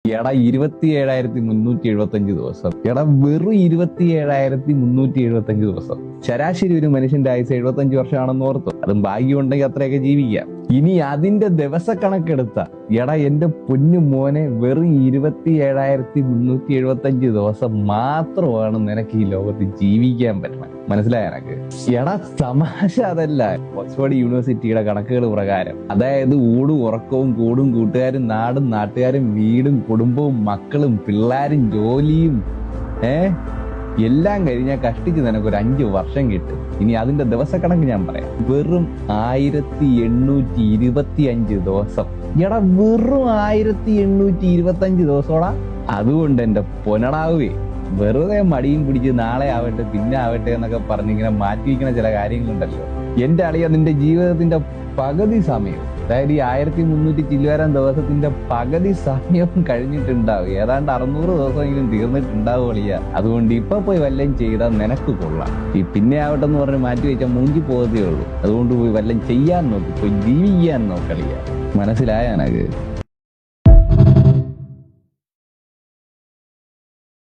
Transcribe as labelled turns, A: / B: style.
A: എടാ 27,375 ദിവസം. എടാ വെറും 27,375 ദിവസം. ശരാശരി ഒരു മനുഷ്യന്റെ ആയുസ് 75 വർഷമാണെന്ന് ഓർത്തു. അതും ഭാഗ്യമുണ്ടെങ്കിൽ അത്രയൊക്കെ ജീവിക്കാം. ഇനി അതിന്റെ ദിവസക്കണക്കെടുത്ത എടാ എന്റെ പൊന്നു മോനെ, വെറും 27,375 ദിവസം മാത്രമാണ് നിനക്ക് ഈ ലോകത്ത് ജീവിക്കാൻ പറ്റണം. മനസ്സിലായ എനക്ക്? എടാ തമാശ അതല്ല. ഓക്സ്ഫോർഡ് യൂണിവേഴ്സിറ്റിയുടെ കണക്കുകൾ പ്രകാരം, അതായത് ഊടും ഉറക്കവും കൂടും കൂട്ടുകാരും നാടും നാട്ടുകാരും വീടും കുടുംബവും മക്കളും പിള്ളേരും ജോലിയും എല്ലാം കഴിഞ്ഞാൽ കഷ്ടിച്ച് നിനക്കൊരു 5 വർഷം കിട്ടും. ഇനി അതിന്റെ ദിവസക്കണക്ക് ഞാൻ പറയാം. വെറും 1825 ദിവസം. എടാ വെറും 1825 ദിവസോടാ. അതുകൊണ്ട് എന്റെ പൊന്നടാവേ, വെറുതെ മടിയും പിടിച്ച് നാളെ ആവട്ടെ പിന്നെ ആവട്ടെ എന്നൊക്കെ പറഞ്ഞിങ്ങനെ മാറ്റി വയ്ക്കുന്ന ചില കാര്യങ്ങളുണ്ടല്ലോ. എന്റെ അളിയ, നിന്റെ ജീവിതത്തിന്റെ പകുതി സമയം, അതായത് ഈ 1300 ചില്ലുവാരം ദിവസത്തിന്റെ പകുതി സമയവും കഴിഞ്ഞിട്ടുണ്ടാവും. ഏതാണ്ട് 600 ദിവസമെങ്കിലും തീർന്നിട്ടുണ്ടാവും അളിയ. അതുകൊണ്ട് ഇപ്പൊ പോയി വല്ലതും ചെയ്താൽ നിനക്ക് കൊള്ളാം. ഈ പിന്നെ ആവട്ടെ എന്ന് പറഞ്ഞ് മാറ്റി വെച്ചാൽ മൂഞ്ചി പോകത്തേ ഉള്ളൂ. അതുകൊണ്ട് പോയി വല്ലതും ചെയ്യാൻ നോക്ക്, പോയി ജീവിക്കാൻ നോക്കളിയ. മനസ്സിലായ എനക്ക്?